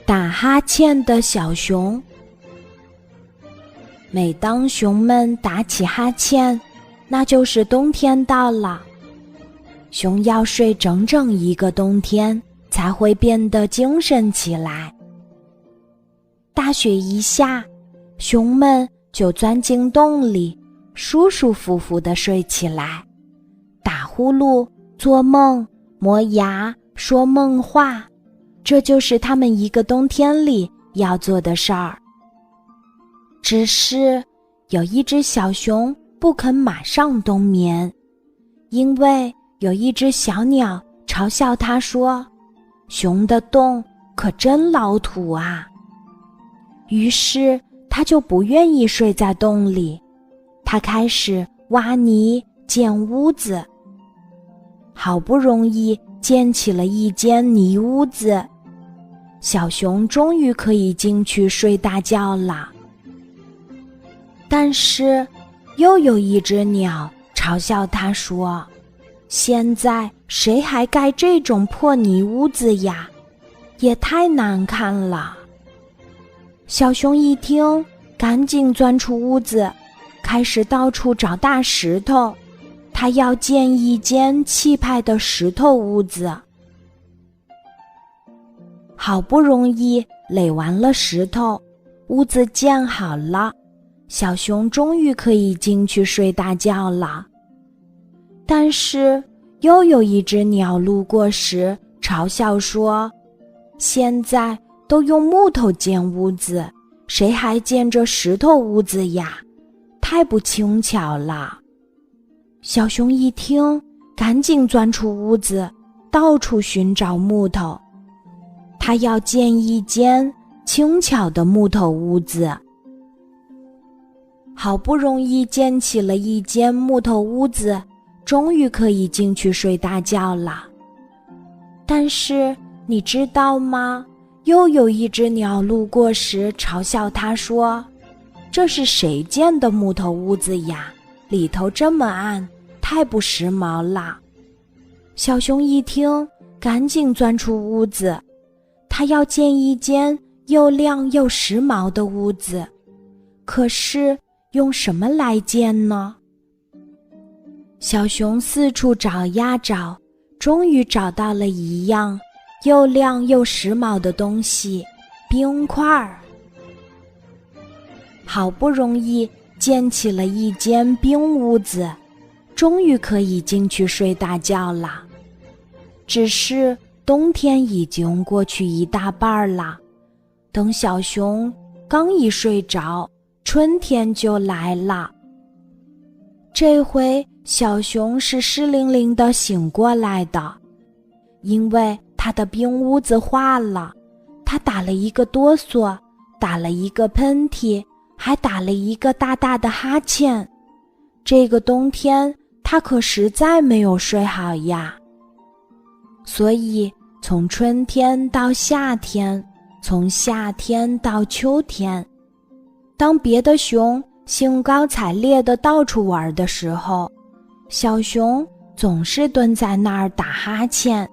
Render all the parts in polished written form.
打哈欠的小熊。每当熊们打起哈欠，那就是冬天到了。熊要睡整整一个冬天，才会变得精神起来。大雪一下，熊们就钻进洞里，舒舒服服地睡起来，打呼噜、做梦、磨牙、说梦话，这就是他们一个冬天里要做的事儿。只是有一只小熊不肯马上冬眠，因为有一只小鸟嘲笑它说：“熊的洞可真老土啊！”于是它就不愿意睡在洞里，它开始挖泥建屋子。好不容易建起了一间泥屋子，小熊终于可以进去睡大觉了。但是又有一只鸟嘲笑它说：“现在谁还盖这种破泥屋子呀？也太难看了。”小熊一听，赶紧钻出屋子，开始到处找大石头，它要建一间气派的石头屋子。好不容易垒完了石头，屋子建好了，小熊终于可以进去睡大觉了。但是又有一只鸟路过时嘲笑说：“现在都用木头建屋子，谁还建这石头屋子呀？太不轻巧了。”小熊一听，赶紧钻出屋子，到处寻找木头。它要建一间轻巧的木头屋子。好不容易建起了一间木头屋子，终于可以进去睡大觉了。但是你知道吗？又有一只鸟路过时嘲笑它说：“这是谁建的木头屋子呀？里头这么暗，太不时髦了。”小熊一听，赶紧钻出屋子，它要建一间又亮又时髦的屋子。可是用什么来建呢？小熊四处找呀找，终于找到了一样又亮又时髦的东西——冰块儿。好不容易建起了一间冰屋子，终于可以进去睡大觉了。只是冬天已经过去一大半了，等小熊刚一睡着，春天就来了。这回小熊是湿淋淋地醒过来的，因为他的冰屋子化了，他打了一个哆嗦，打了一个喷嚏，还打了一个大大的哈欠。这个冬天他可实在没有睡好呀。所以从春天到夏天，从夏天到秋天，当别的熊兴高采烈地到处玩的时候，小熊总是蹲在那儿打哈欠。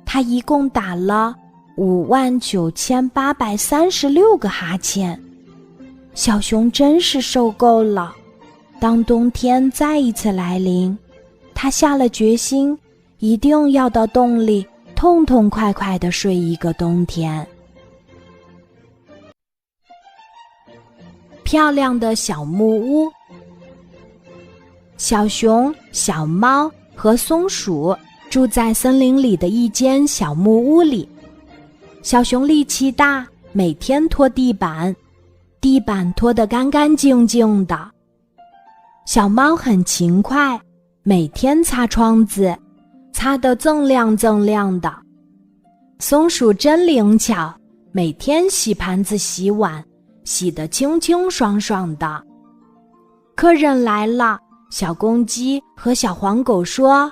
他一共打了59836个哈欠。小熊真是受够了。当冬天再一次来临，他下了决心，一定要到洞里痛痛快快地睡一个冬天。漂亮的小木屋。小熊、小猫和松鼠住在森林里的一间小木屋里。小熊力气大，每天拖地板，地板拖得干干净净的。小猫很勤快，每天擦窗子，擦得锃亮锃亮的。松鼠真灵巧，每天洗盘子洗碗，洗得清清爽爽的。客人来了，小公鸡和小黄狗说：“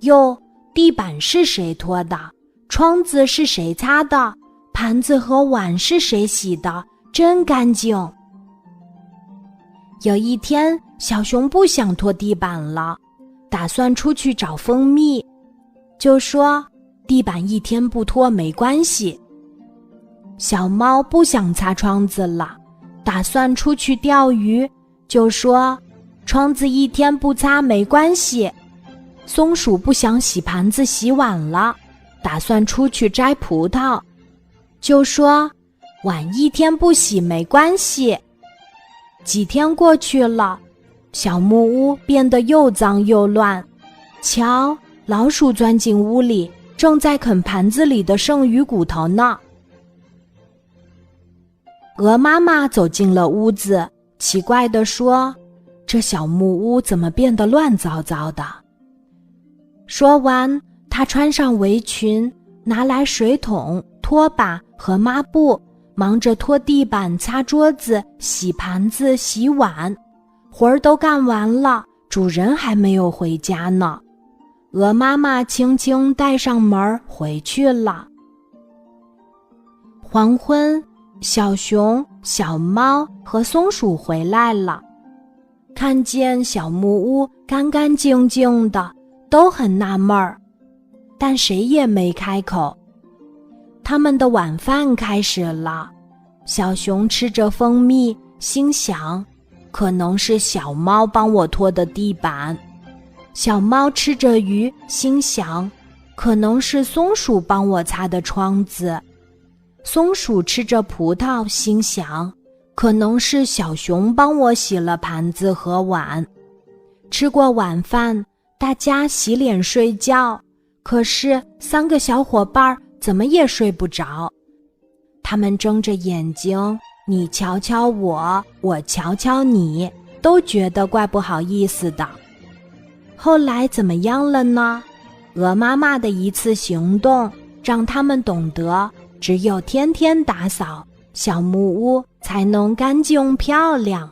哟，地板是谁拖的？窗子是谁擦的？盘子和碗是谁洗的？真干净。”有一天，小熊不想拖地板了，打算出去找蜂蜜，就说：“地板一天不拖没关系。小猫不想擦窗子了，打算出去钓鱼，就说窗子一天不擦没关系。松鼠不想洗盘子洗碗了，打算出去摘葡萄，就说碗一天不洗没关系。几天过去了，小木屋变得又脏又乱。瞧，老鼠钻进屋里，正在啃盘子里的剩余骨头呢。鹅妈妈走进了屋子，奇怪地说：“这小木屋怎么变得乱糟糟的？”说完，她穿上围裙，拿来水桶、拖把和抹布，忙着拖地板、擦桌子、洗盘子、洗碗。活儿都干完了，主人还没有回家呢。鹅妈妈轻轻带上门回去了。黄昏，小熊、小猫和松鼠回来了，看见小木屋干干净净的，都很纳闷儿，但谁也没开口。他们的晚饭开始了，小熊吃着蜂蜜，心想，可能是小猫帮我拖的地板。小猫吃着鱼，心想，可能是松鼠帮我擦的窗子。松鼠吃着葡萄，心想，可能是小熊帮我洗了盘子和碗。吃过晚饭，大家洗脸睡觉，可是3个小伙伴怎么也睡不着。他们睁着眼睛，你瞧瞧我，我瞧瞧你，都觉得怪不好意思的。后来怎么样了呢？鹅妈妈的一次行动，让他们懂得，只有天天打扫，小木屋才能干净漂亮。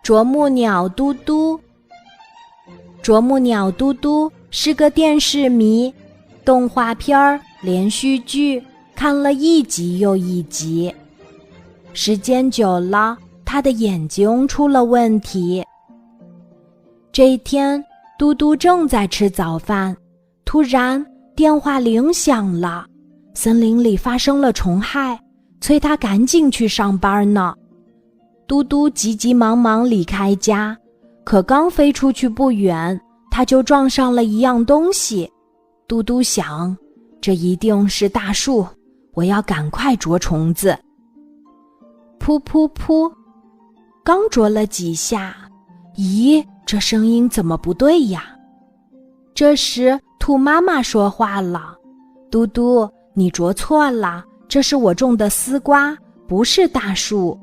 啄木鸟嘟嘟。啄木鸟嘟嘟是个电视迷，动画片儿、连续剧看了一集又一集。时间久了，他的眼睛出了问题。这一天，嘟嘟正在吃早饭，突然电话铃响了，森林里发生了虫害，催他赶紧去上班呢。嘟嘟急急忙忙离开家，可刚飞出去不远，他就撞上了一样东西。嘟嘟想，这一定是大树，我要赶快捉虫子。噗噗噗，刚啄了几下，咦，这声音怎么不对呀？这时兔妈妈说话了，嘟嘟，你啄错了，这是我种的丝瓜，不是大树。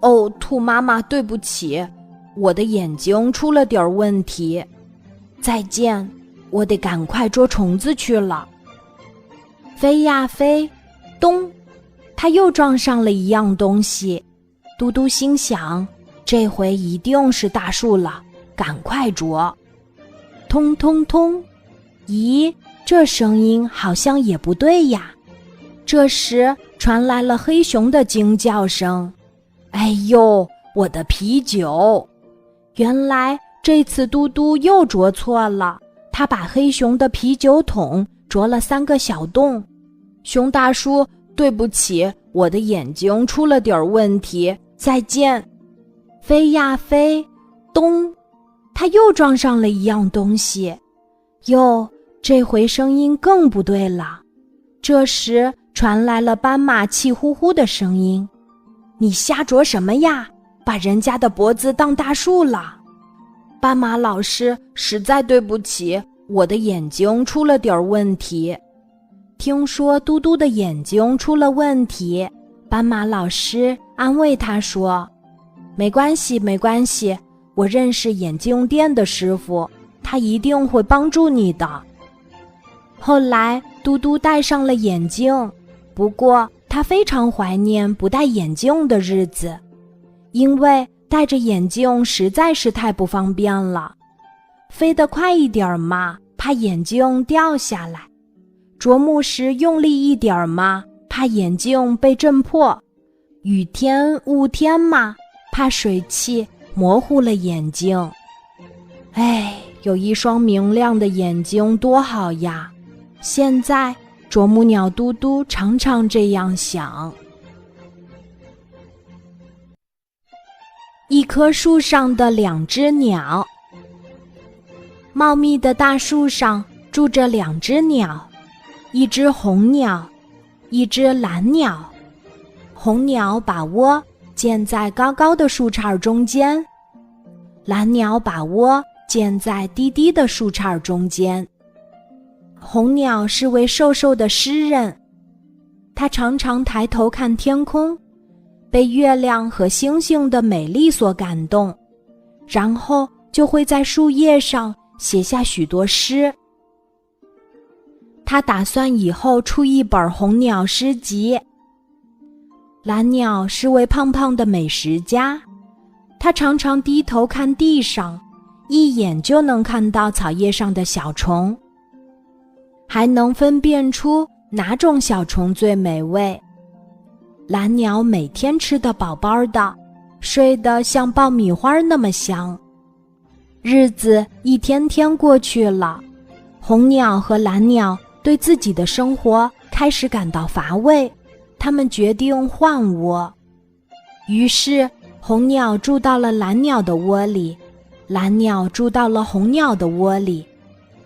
哦，兔妈妈，对不起，我的眼睛出了点问题。再见，我得赶快捉虫子去了。飞呀飞，咚，它又撞上了一样东西。嘟嘟心想，这回一定是大树了，赶快啄。通通通，咦，这声音好像也不对呀。这时传来了黑熊的惊叫声，哎呦，我的啤酒！原来这次嘟嘟又啄错了，他把黑熊的啤酒桶啄了3个小洞。熊大叔，对不起，我的眼睛出了点问题，再见。飞呀飞，咚，他又撞上了一样东西。哟，这回声音更不对了。这时传来了斑马气呼呼的声音，你瞎啄什么呀？把人家的脖子当大树了。斑马老师，实在对不起，我的眼睛出了点问题。听说嘟嘟的眼睛出了问题，斑马老师安慰他说，没关系没关系，我认识眼镜店的师傅，他一定会帮助你的。后来嘟嘟戴上了眼镜，不过他非常怀念不戴眼镜的日子，因为戴着眼镜实在是太不方便了。飞得快一点嘛，怕眼镜掉下来；啄木时用力一点嘛，怕眼镜被震破；雨天雾天嘛，怕水汽模糊了眼睛。哎，有一双明亮的眼睛多好呀！现在啄木鸟嘟嘟常常这样想。一棵树上的2只鸟。茂密的大树上住着2只鸟，一只红鸟，一只蓝鸟。红鸟把窝建在高高的树杈中间，蓝鸟把窝建在低低的树杈中间。红鸟是位瘦瘦的诗人，他常常抬头看天空，被月亮和星星的美丽所感动，然后就会在树叶上写下许多诗。他打算以后出一本红鸟诗集。蓝鸟是位胖胖的美食家，他常常低头看地上，一眼就能看到草叶上的小虫，还能分辨出哪种小虫最美味。蓝鸟每天吃得饱饱的，睡得像爆米花那么香。日子一天天过去了，红鸟和蓝鸟对自己的生活开始感到乏味，他们决定换窝。于是红鸟住到了蓝鸟的窝里，蓝鸟住到了红鸟的窝里。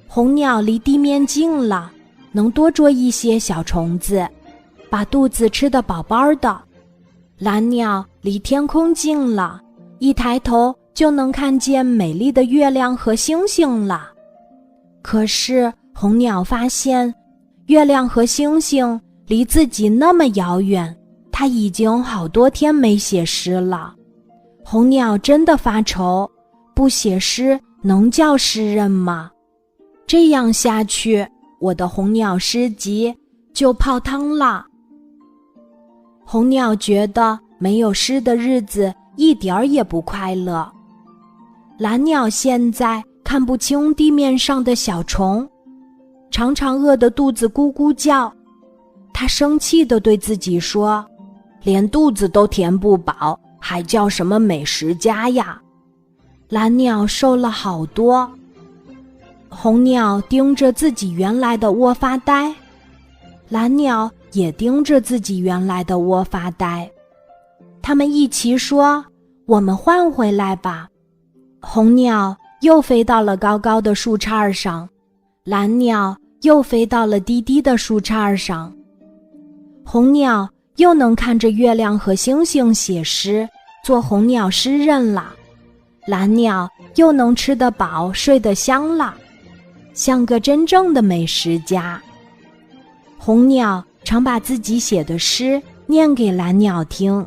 红鸟离地面近了，能多捉一些小虫子，把肚子吃得饱饱的。蓝鸟离天空近了，一抬头就能看见美丽的月亮和星星了。可是红鸟发现，月亮和星星离自己那么遥远，它已经好多天没写诗了。红鸟真的发愁，不写诗能叫诗人吗？这样下去，我的红鸟诗集就泡汤了。红鸟觉得没有诗的日子一点儿也不快乐。蓝鸟现在看不清地面上的小虫，常常饿得肚子咕咕叫。他生气地对自己说，连肚子都填不饱，还叫什么美食家呀？蓝鸟瘦了好多。红鸟盯着自己原来的窝发呆，蓝鸟也盯着自己原来的窝发呆。他们一起说，我们换回来吧。红鸟又飞到了高高的树杈上，蓝鸟又飞到了低低的树杈上。红鸟又能看着月亮和星星写诗，做红鸟诗人了。蓝鸟又能吃得饱，睡得香了，像个真正的美食家。红鸟常把自己写的诗念给蓝鸟听，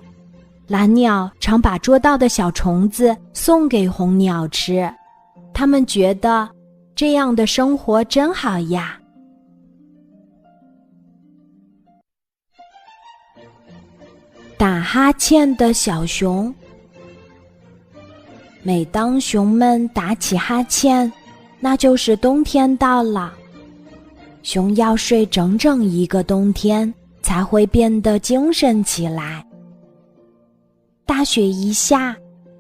蓝鸟常把捉到的小虫子送给红鸟吃，他们觉得这样的生活真好呀。打哈欠的小熊。每当熊们打起哈欠，那就是冬天到了。熊要睡整整1个冬天，才会变得精神起来。大雪一下，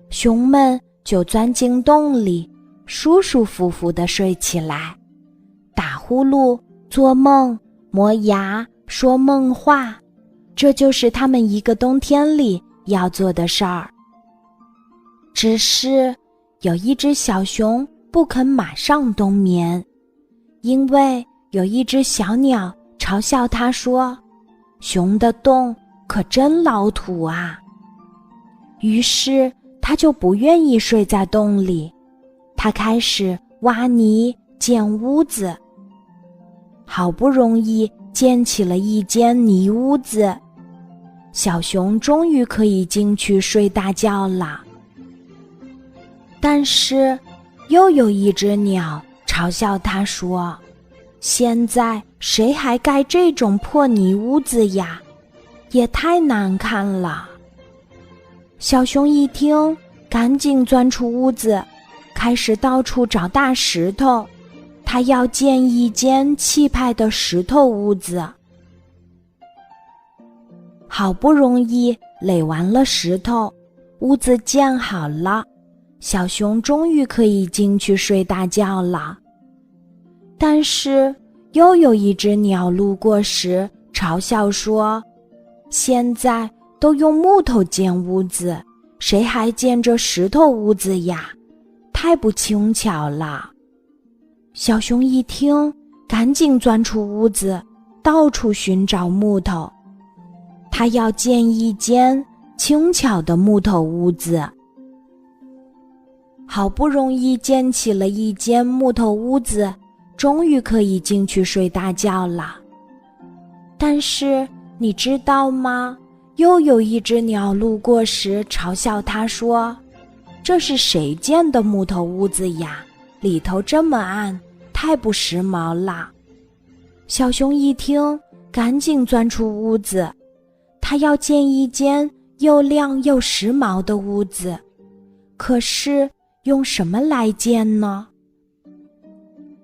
熊们就钻进洞里，舒舒服服地睡起来，打呼噜、做梦、磨牙、说梦话，这就是他们1个冬天里要做的事儿。只是有一只小熊不肯马上冬眠，因为有一只小鸟嘲笑它说，熊的洞可真老土啊。于是它就不愿意睡在洞里，它开始挖泥建屋子。好不容易建起了一间泥屋子，小熊终于可以进去睡大觉了。但是又有一只鸟嘲笑它说，现在谁还盖这种破泥屋子呀？也太难看了。小熊一听，赶紧钻出屋子，开始到处找大石头，它要建一间气派的石头屋子。好不容易垒完了石头，屋子建好了，小熊终于可以进去睡大觉了。但是又有一只鸟路过时，嘲笑说：“现在都用木头建屋子，谁还建这石头屋子呀？太不轻巧了。”小熊一听，赶紧钻出屋子，到处寻找木头。他要建一间轻巧的木头屋子。好不容易建起了一间木头屋子，终于可以进去睡大觉了。但是你知道吗？又有一只鸟路过时，嘲笑他说：“这是谁建的木头屋子呀？里头这么暗，太不时髦了。”小熊一听，赶紧钻出屋子。他要建一间又亮又时髦的屋子，可是用什么来建呢？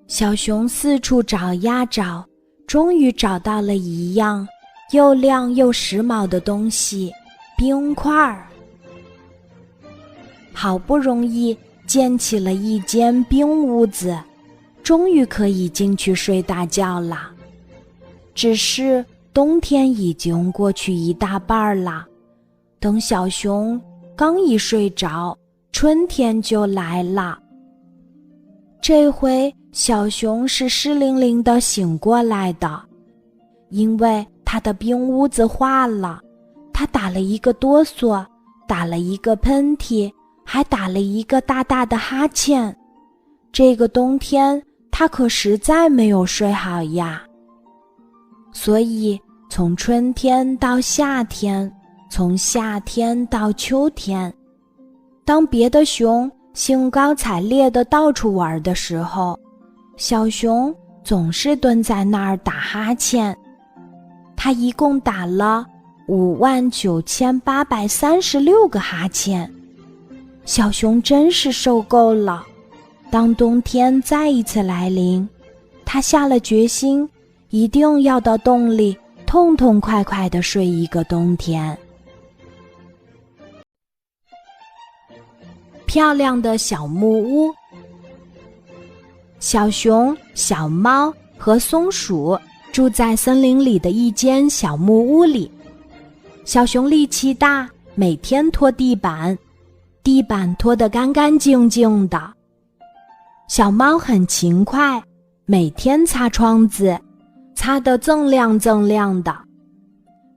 小熊四处找呀找，终于找到了一样又亮又时髦的东西——冰块儿。好不容易建起了一间冰屋子，终于可以进去睡大觉了。只是冬天已经过去一大半了，等小熊刚一睡着，春天就来了。这回小熊是湿淋淋地醒过来的，因为他的冰屋子化了，他打了一个哆嗦，打了一个喷嚏，还打了一个大大的哈欠。这个冬天他可实在没有睡好呀。所以从春天到夏天，从夏天到秋天，当别的熊兴高采烈地到处玩的时候，小熊总是蹲在那儿打哈欠。他一共打了59836个哈欠。小熊真是受够了。当冬天再一次来临，他下了决心，一定要到洞里痛痛快快地睡一个冬天。漂亮的小木屋。小熊、小猫和松鼠住在森林里的一间小木屋里。小熊力气大，每天拖地板，地板拖得干干净净的。小猫很勤快，每天擦窗子，擦得锃亮锃亮的。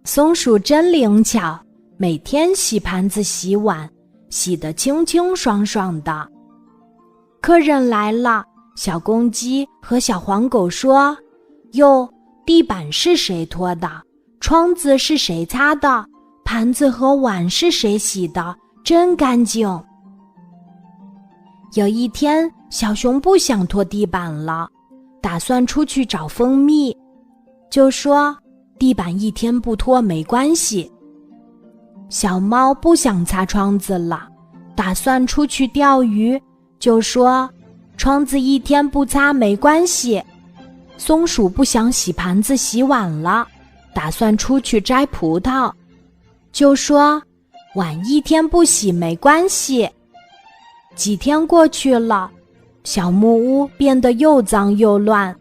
松鼠真灵巧，每天洗盘子洗碗，洗得清清爽爽的。客人来了，小公鸡和小黄狗说：“哟，地板是谁拖的？窗子是谁擦的？盘子和碗是谁洗的？真干净。”有一天，小熊不想拖地板了，打算出去找蜂蜜，就说：“地板一天不拖没关系。”小猫不想擦窗子了，打算出去钓鱼，就说：“窗子一天不擦没关系。”松鼠不想洗盘子洗碗了，打算出去摘葡萄，就说：“碗一天不洗没关系。”几天过去了，小木屋变得又脏又乱。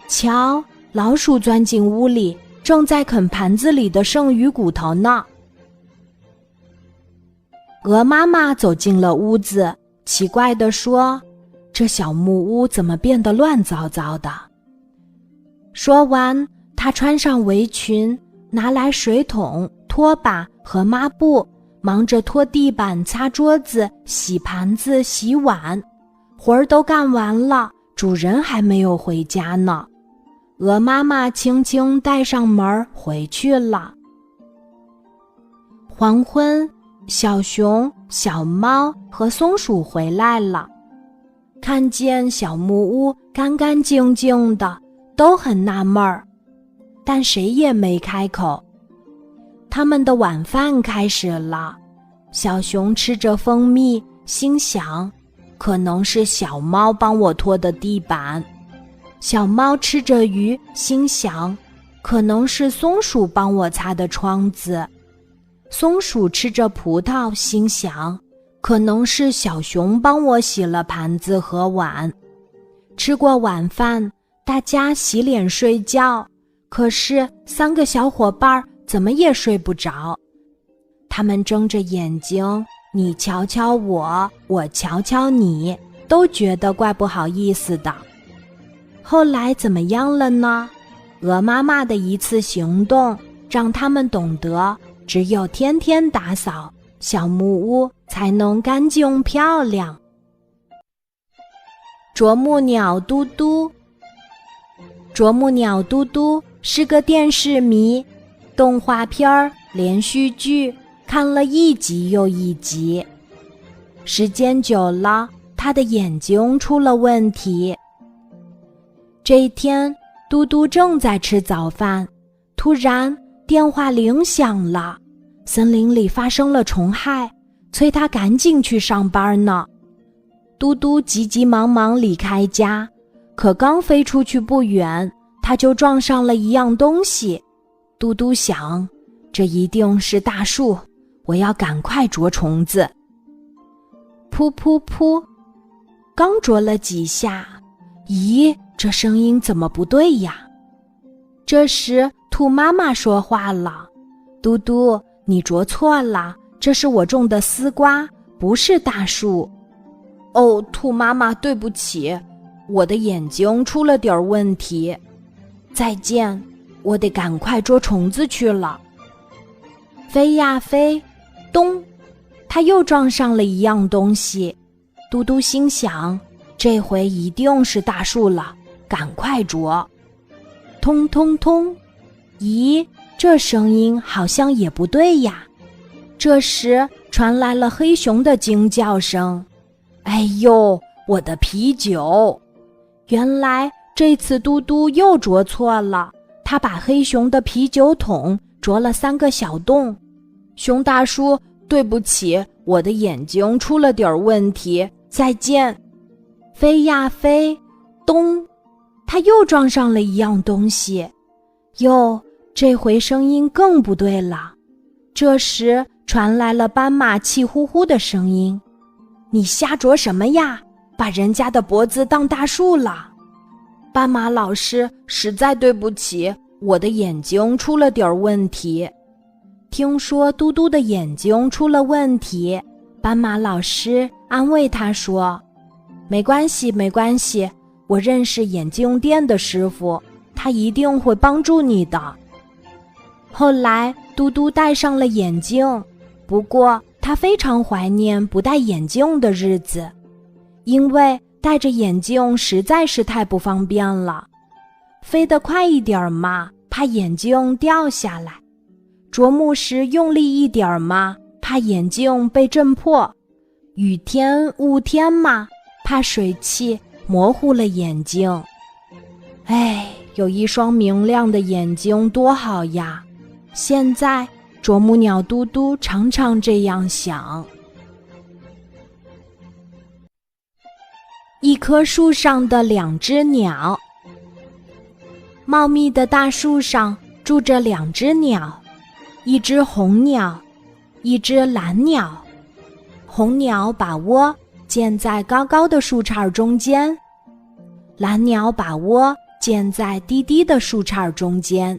瞧，老鼠钻进屋里，正在啃盘子里的剩余骨头呢。鹅妈妈走进了屋子，奇怪地说：“这小木屋怎么变得乱糟糟的？”说完，她穿上围裙，拿来水桶、拖把和抹布，忙着拖地板、擦桌子、洗盘子、洗碗。活儿都干完了，主人还没有回家呢。鹅妈妈轻轻带上门回去了。黄昏，小熊、小猫和松鼠回来了，看见小木屋干干净净的，都很纳闷儿，但谁也没开口。他们的晚饭开始了，小熊吃着蜂蜜，心想：可能是小猫帮我拖的地板。小猫吃着鱼，心想：可能是松鼠帮我擦的窗子。松鼠吃着葡萄，心想：可能是小熊帮我洗了盘子和碗。吃过晚饭，大家洗脸睡觉，可是3个小伙伴怎么也睡不着。他们睁着眼睛，你瞧瞧我，我瞧瞧你，都觉得怪不好意思的。后来怎么样了呢？鹅妈妈的一次行动，让他们懂得，只有天天打扫，小木屋才能干净漂亮。啄木鸟嘟嘟。啄木鸟嘟嘟是个电视迷，动画片儿、连续剧看了一集又一集。时间久了，他的眼睛出了问题。这一天，嘟嘟正在吃早饭，突然电话铃响了，森林里发生了虫害，催他赶紧去上班呢。嘟嘟急急忙忙离开家，可刚飞出去不远，他就撞上了一样东西。嘟嘟想，这一定是大树，我要赶快捉虫子。噗噗噗，刚啄了几下，咦，这声音怎么不对呀？这时兔妈妈说话了，嘟嘟，你啄错了，这是我种的丝瓜，不是大树。哦，兔妈妈，对不起，我的眼睛出了点问题。再见，我得赶快捉虫子去了。飞呀飞，咚，他又撞上了一样东西。嘟嘟心想，这回一定是大树了，赶快啄。通通通，咦，这声音好像也不对呀。这时传来了黑熊的惊叫声，哎呦，我的啤酒！原来这次嘟嘟又啄错了，他把黑熊的啤酒桶啄了3个小洞。熊大叔，对不起，我的眼睛出了点问题，再见。飞呀飞，咚，他又撞上了一样东西。哟，这回声音更不对了。这时传来了斑马气呼呼的声音，你瞎啄什么呀？把人家的脖子当大树了。斑马老师，实在对不起，我的眼睛出了点问题。听说嘟嘟的眼睛出了问题，斑马老师安慰他说，没关系没关系，我认识眼镜店的师傅，他一定会帮助你的。后来嘟嘟戴上了眼镜，不过他非常怀念不戴眼镜的日子，因为戴着眼镜实在是太不方便了。飞得快一点嘛，怕眼镜掉下来；啄木时用力一点嘛，怕眼镜被震破；雨天雾天嘛，怕水汽模糊了眼睛。哎，有一双明亮的眼睛多好呀！现在啄木鸟嘟嘟常常这样想。一棵树上的2只鸟。茂密的大树上住着2只鸟，一只红鸟，一只蓝鸟。红鸟把窝建在高高的树杈中间，蓝鸟把窝建在低低的树杈中间。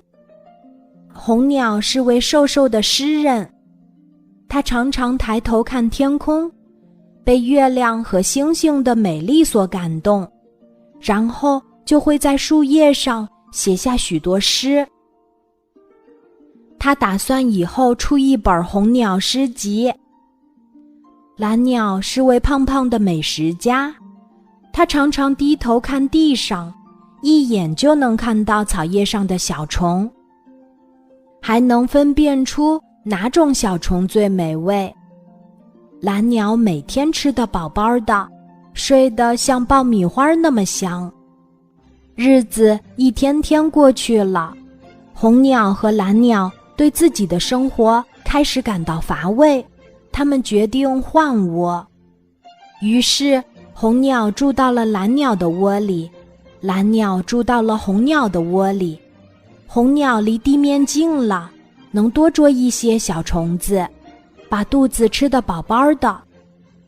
红鸟是位瘦瘦的诗人，他常常抬头看天空，被月亮和星星的美丽所感动，然后就会在树叶上写下许多诗。他打算以后出一本红鸟诗集。蓝鸟是位胖胖的美食家，他常常低头看地上，一眼就能看到草叶上的小虫，还能分辨出哪种小虫最美味。蓝鸟每天吃得饱饱的，睡得像爆米花那么香。日子一天天过去了，红鸟和蓝鸟对自己的生活开始感到乏味，他们决定换窝。于是红鸟住到了蓝鸟的窝里，蓝鸟住到了红鸟的窝里。红鸟离地面近了，能多捉一些小虫子，把肚子吃得饱饱的。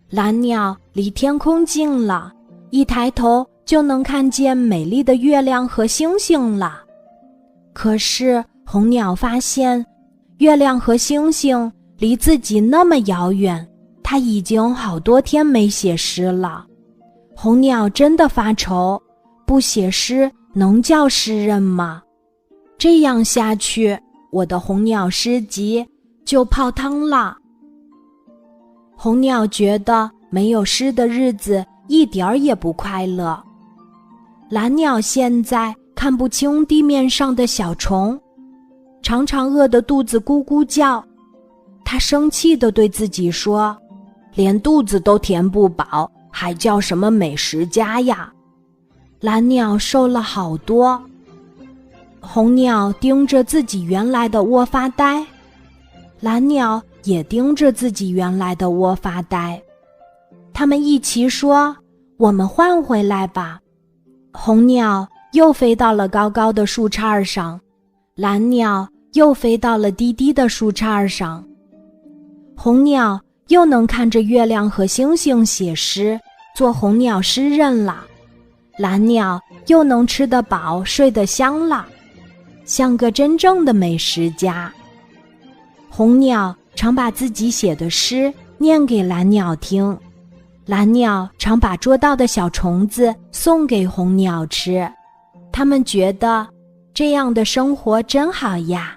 蓝鸟离天空近了，一抬头就能看见美丽的月亮和星星了。可是红鸟发现，月亮和星星离自己那么遥远，它已经好多天没写诗了。红鸟真的发愁，不写诗能叫诗人吗？这样下去，我的红鸟诗集就泡汤了。红鸟觉得没有诗的日子一点儿也不快乐。蓝鸟现在看不清地面上的小虫，常常饿得肚子咕咕叫。它生气地对自己说，连肚子都填不饱，还叫什么美食家呀？蓝鸟瘦了好多。红鸟盯着自己原来的窝发呆，蓝鸟也盯着自己原来的窝发呆。他们一起说，我们换回来吧。红鸟又飞到了高高的树杈上，蓝鸟又飞到了低低的树杈上。红鸟又能看着月亮和星星写诗，做红鸟诗人了。蓝鸟又能吃得饱，睡得香了，像个真正的美食家。红鸟常把自己写的诗念给蓝鸟听，蓝鸟常把捉到的小虫子送给红鸟吃。它们觉得这样的生活真好呀。